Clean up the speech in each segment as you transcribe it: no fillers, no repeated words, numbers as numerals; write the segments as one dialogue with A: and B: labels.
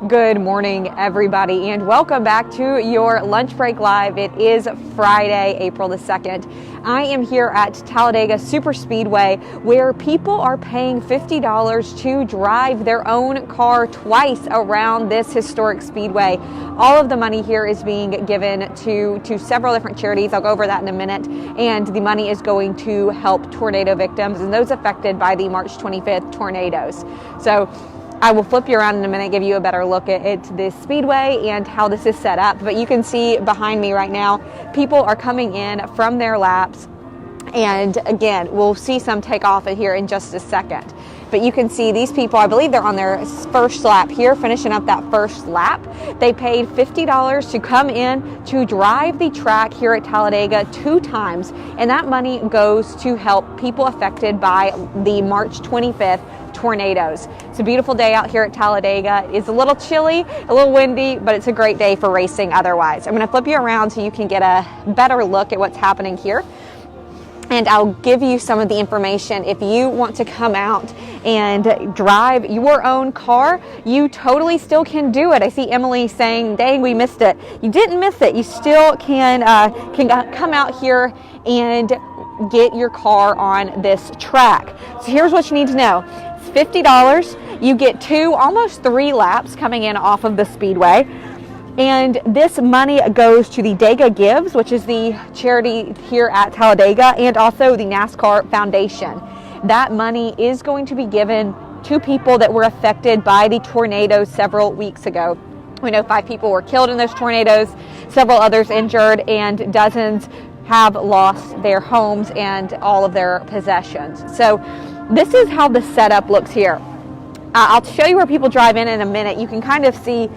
A: Good morning, everybody, and welcome back to your Lunch Break Live. It is Friday, April the 2nd. I am here at Talladega Super Speedway, where people are paying $50 to drive their own car twice around this historic speedway. All of the money here is being given to several different charities. I'll go over that in a minute. And the money is going to help tornado victims and those affected by the March 25th tornadoes. So I will flip you around in a minute, give you a better look at this speedway and how this is set up. But you can see behind me right now, people are coming in from their laps. And again, we'll see some take off here in just a second. But you can see these people, I believe they're on their first lap here, finishing up that first lap. They paid $50 to come in to drive the track here at Talladega 2 times. And that money goes to help people affected by the March 25th tornadoes. It's a beautiful day out here at Talladega. It's a little chilly, a little windy, but it's a great day for racing otherwise. I'm going to flip you around so you can get a better look at what's happening here. And I'll give you some of the information. If you want to come out and drive your own car, you totally still can do it. I see Emily saying, dang, we missed it. You didn't miss it. You still can come out here and get your car on this track. So here's what you need to know. It's $50. You get 2, almost 3 laps coming in off of the speedway. And this money goes to the Dega Gives, which is the charity here at Talladega, and also the NASCAR Foundation. That money is going to be given to people that were affected by the tornadoes several weeks ago. We know 5 people were killed in those tornadoes, several others injured, and dozens have lost their homes and all of their possessions. So this is how the setup looks here. I'll show you where people drive in a minute. You can kind of see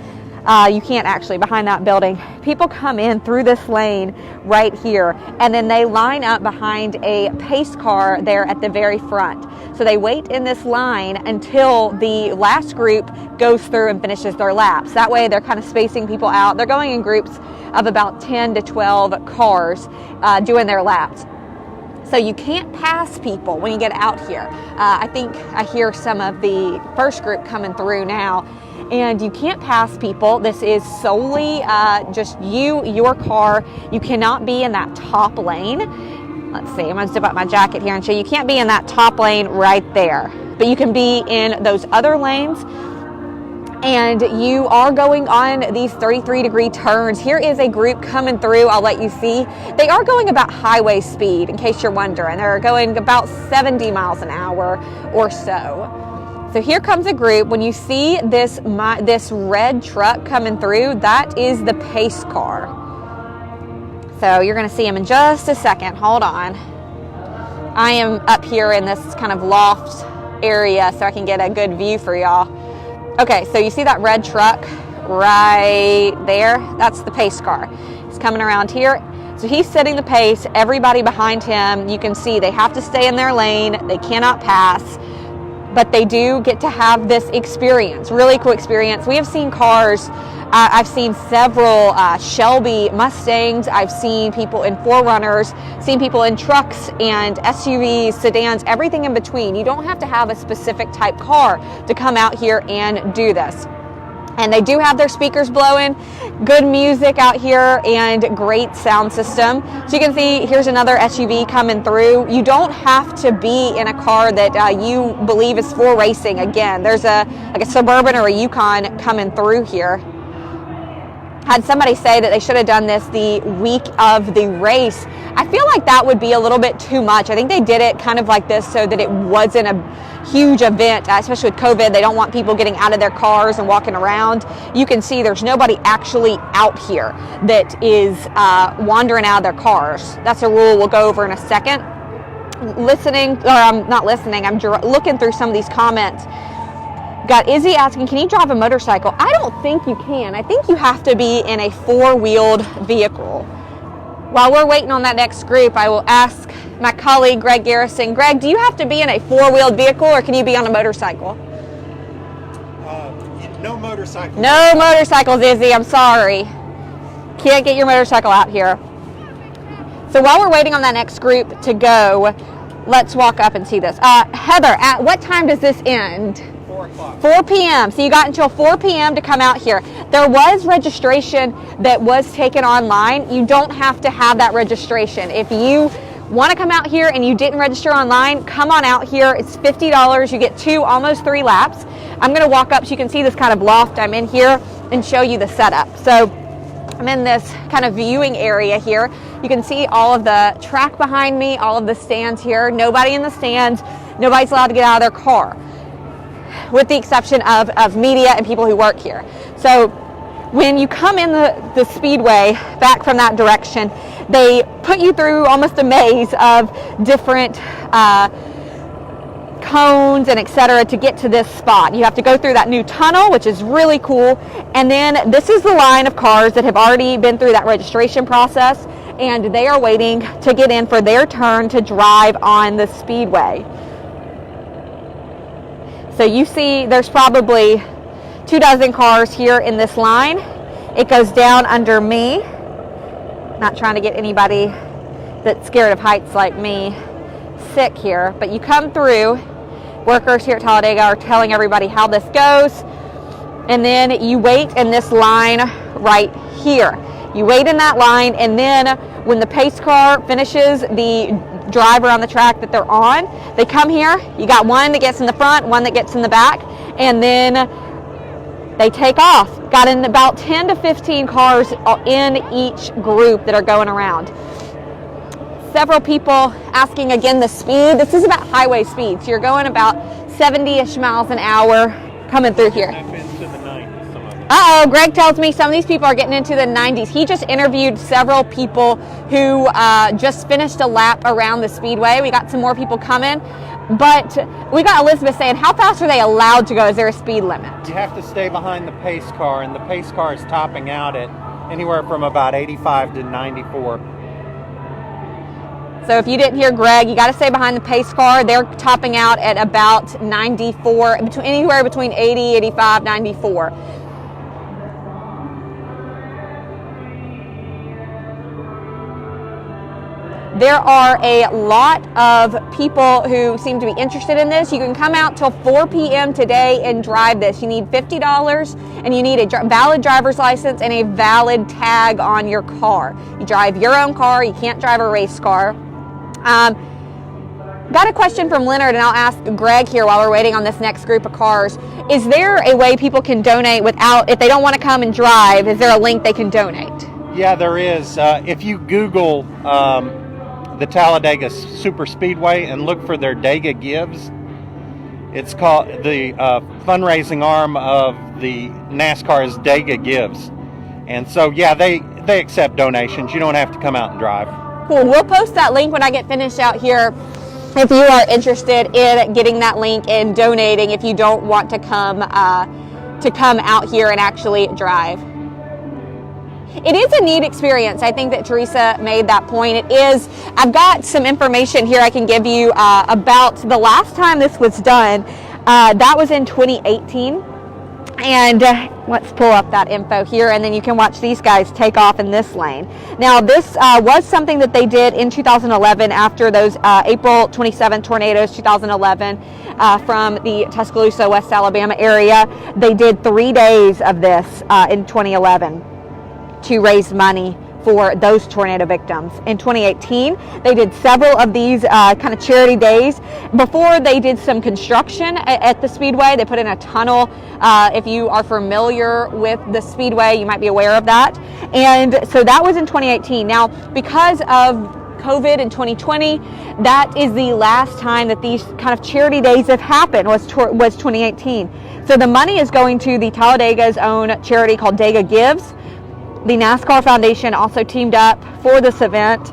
A: you can't actually behind that building. People come in through this lane right here, and then they line up behind a pace car there at the very front. So they wait in this line until the last group goes through and finishes their laps. That way they're kind of spacing people out. They're going in groups of about 10 to 12 cars doing their laps. So you can't pass people when you get out here. I think I hear some of the first group coming through now. And you can't pass people. This is solely just your car. You cannot be in that top lane. Let's see, I'm going to zip up my jacket here and show you. You can't be in that top lane right there. But you can be in those other lanes. And you are going on these 33-degree turns. Here is a group coming through. I'll let you see. They are going about highway speed, in case you're wondering. They're going about 70 miles an hour or so. So here comes a group. When you see this red truck coming through, that is the pace car. So you're going to see him in just a second. Hold on. I am up here in this kind of loft area so I can get a good view for y'all. Okay, so you see that red truck right there? That's the pace car. He's coming around here. So he's setting the pace. Everybody behind him, you can see they have to stay in their lane. They cannot pass. But they do get to have this experience, really cool experience. We have seen cars, I've seen several Shelby Mustangs, I've seen people in 4Runners, seen people in trucks and SUVs, sedans, everything in between. You don't have to have a specific type car to come out here and do this. And they do have their speakers blowing, good music out here, and great sound system. So you can see here's another SUV coming through. You don't have to be in a car that you believe is for racing. Again, there's like a Suburban or a Yukon coming through here. Had somebody say that they should have done this the week of the race. I feel like that would be a little bit too much. I think they did it kind of like this so that it wasn't a huge event, especially with COVID. They don't want people getting out of their cars and walking around. You can see there's nobody actually out here that is wandering out of their cars. That's a rule we'll go over in a second. I'm looking through some of these comments. Got Izzy asking, can you drive a motorcycle? I don't think you can. I think you have to be in a 4-wheeled vehicle. While we're waiting on that next group, I will ask my colleague, Greg Garrison. Greg, do you have to be in a 4-wheeled vehicle or can you be on a motorcycle?
B: No motorcycles.
A: No motorcycles, Izzy. I'm sorry. Can't get your motorcycle out here. So while we're waiting on that next group to go, let's walk up and see this. Heather, at what time does this end?
B: 4 o'clock.
A: 4 p.m. So you got until 4 p.m. to come out here. There was registration that was taken online. You don't have to have that registration. If you want to come out here and you didn't register online, come on out here. It's $50. You get 2, almost 3 laps. I'm going to walk up so you can see this kind of loft I'm in here and show you the setup. So I'm in this kind of viewing area here. You can see all of the track behind me, all of the stands here. Nobody in the stands. Nobody's allowed to get out of their car, with the exception of media and people who work here. So when you come in the speedway back from that direction, they put you through almost a maze of different cones and etc. to get to this spot. You have to go through that new tunnel, which is really cool. And then this is the line of cars that have already been through that registration process, and they are waiting to get in for their turn to drive on the speedway. So you see there's probably 24 cars here in this line. It goes down under me. Not trying to get anybody that's scared of heights like me sick here, but you come through. Workers here at Talladega are telling everybody how this goes, and then you wait in this line right here. You wait in that line, and then when the pace car finishes the drive around the track that they're on, they come here. You got one that gets in the front, one that gets in the back, and then they take off. Got in about 10 to 15 cars in each group that are going around. Several people asking again the speed. This is about highway speed. So you're going about 70-ish miles an hour coming through here. Uh-oh, Greg tells me some of these people are getting into the 90s. He just interviewed several people who just finished a lap around the speedway. We got some more people coming. But we got Elizabeth saying, how fast are they allowed to go? Is there a speed limit?
B: You have to stay behind the pace car, and the pace car is topping out at anywhere from about 85 to 94.
A: So if you didn't hear Greg, you got to stay behind the pace car. They're topping out at about 94, anywhere between 80, 85, 94. There are a lot of people who seem to be interested in this. You can come out till 4 p.m. today and drive this. You need $50 and you need a valid driver's license and a valid tag on your car. You drive your own car. You can't drive a race car. Got a question from Leonard, and I'll ask Greg here while we're waiting on this next group of cars. Is there a way people can donate without, if they don't want to come and drive, is there a link they can donate?
B: Yeah, there is. If you Google the Talladega Super Speedway and look for their Dega Gives, it's called the fundraising arm of the NASCAR is Dega Gives. And so, yeah, they accept donations. You don't have to come out and drive.
A: Cool. We'll post that link when I get finished out here if you are interested in getting that link and donating if you don't want to come out here and actually drive. It is a neat experience. I think that Teresa made that point. It is. I've got some information here I can give you about the last time this was done. That was in 2018. And let's pull up that info here, and then you can watch these guys take off in this lane. Now, this was something that they did in 2011 after those April 27 tornadoes, 2011, from the Tuscaloosa, West Alabama area. They did 3 days of this in 2011 to raise money for those tornado victims. In 2018, they did several of these kind of charity days. Before they did some construction at the Speedway, they put in a tunnel. If you are familiar with the Speedway, you might be aware of that. And so that was in 2018. Now, because of COVID in 2020, that is the last time that these kind of charity days have happened, was 2018. So the money is going to the Talladega's own charity called Dega Gives. The NASCAR Foundation also teamed up for this event,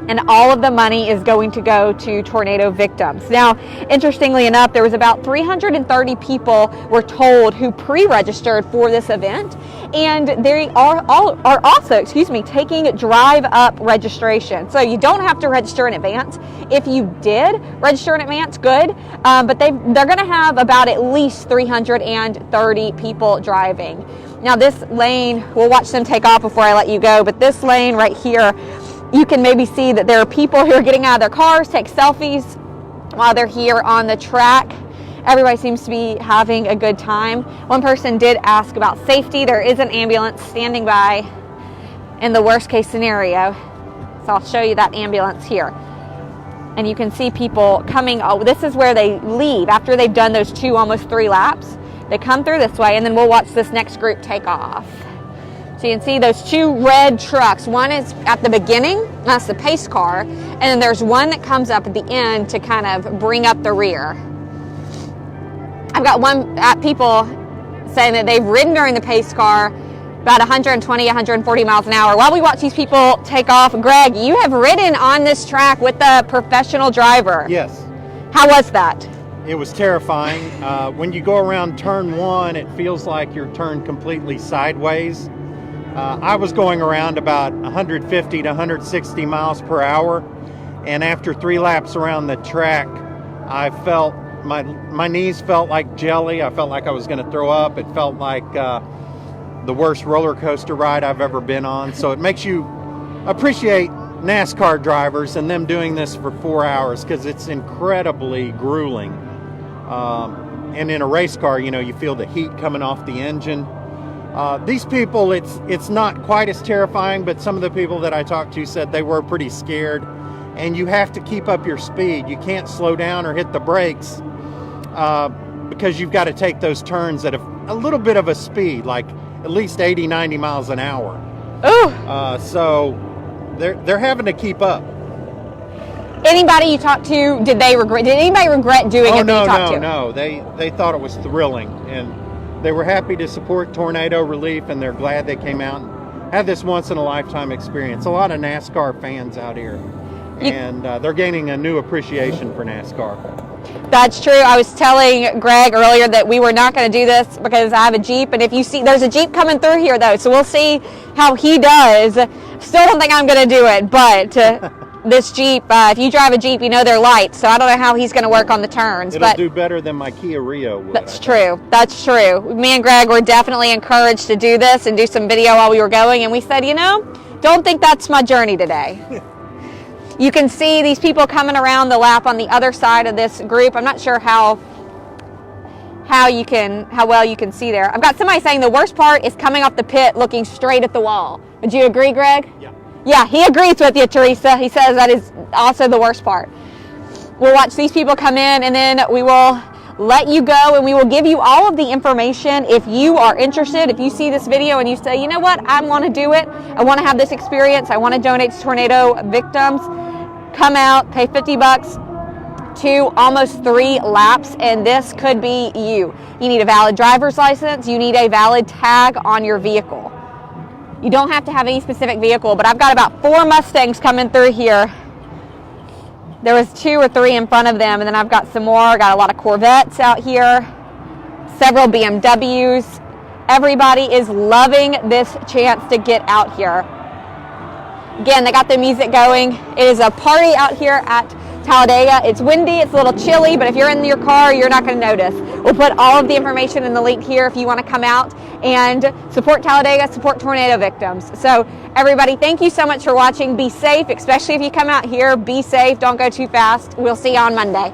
A: and all of the money is going to go to tornado victims. Now, interestingly enough, there was about 330 people were told who pre-registered for this event, and they are also taking drive-up registration. So you don't have to register in advance. If you did register in advance, good, but they're going to have about at least 330 people driving. Now this lane, we'll watch them take off before I let you go, but this lane right here, you can maybe see that there are people who are getting out of their cars, take selfies while they're here on the track. Everybody seems to be having a good time. One person did ask about safety. There is an ambulance standing by in the worst case scenario. So I'll show you that ambulance here. And you can see people coming. Oh, this is where they leave after they've done those 2, almost 3 laps. They come through this way, and then we'll watch this next group take off. So you can see those 2 red trucks. One is at the beginning, that's the pace car, and then there's one that comes up at the end to kind of bring up the rear. I've got people saying that they've ridden during the pace car about 120, 140 miles an hour. While we watch these people take off, Greg, you have ridden on this track with a professional driver.
B: Yes.
A: How was that?
B: It was terrifying. When you go around turn 1, it feels like you're turned completely sideways. I was going around about 150 to 160 miles per hour, and after 3 laps around the track, I felt my knees felt like jelly. I felt like I was going to throw up. It felt like the worst roller coaster ride I've ever been on. So it makes you appreciate NASCAR drivers and them doing this for 4 hours, because it's incredibly grueling. And in a race car, you know, you feel the heat coming off the engine. These people, it's not quite as terrifying, but some of the people that I talked to said they were pretty scared. And you have to keep up your speed. You can't slow down or hit the brakes because you've got to take those turns at a little bit of a speed, like at least 80, 90 miles an hour.
A: Ooh.
B: So they're having to keep up.
A: Anybody you talked to, did anybody regret doing it that you talked to?
B: No. They thought it was thrilling, and they were happy to support tornado relief, and they're glad they came out and had this once-in-a-lifetime experience. A lot of NASCAR fans out here, and they're gaining a new appreciation for NASCAR.
A: That's true. I was telling Greg earlier that we were not going to do this because I have a Jeep, and if you see, there's a Jeep coming through here, though, so we'll see how he does. Still don't think I'm going to do it, but this Jeep, if you drive a Jeep, you know they're light, so I don't know how he's going to work on the turns.
B: It'll do better than my Kia Rio would.
A: That's true. That's true. Me and Greg were definitely encouraged to do this and do some video while we were going, and we said, you know, don't think that's my journey today. You can see these people coming around the lap on the other side of this group. I'm not sure how well you can see there. I've got somebody saying the worst part is coming off the pit looking straight at the wall. Would you agree, Greg?
B: Yeah.
A: Yeah, he agrees with you, Teresa. He says that is also the worst part. We'll watch these people come in, and then we will let you go, and we will give you all of the information. If you are interested, if you see this video and you say, you know what, I want to do it, I want to have this experience, I want to donate to tornado victims, come out, pay $50 to almost 3 laps, and this could be you. You need a valid driver's license, you need a valid tag on your vehicle. You don't have to have any specific vehicle, but I've got about 4 Mustangs coming through here. There was 2 or 3 in front of them, and then I've got some more. I got a lot of Corvettes out here, several BMWs. Everybody is loving this chance to get out here. Again, they got the music going. It is a party out here at Talladega. It's windy, it's a little chilly, but if you're in your car, you're not going to notice. We'll put all of the information in the link here if you want to come out and support Talladega, support tornado victims. So everybody, thank you so much for watching. Be safe, especially if you come out here. Be safe, don't go too fast. We'll see you on Monday.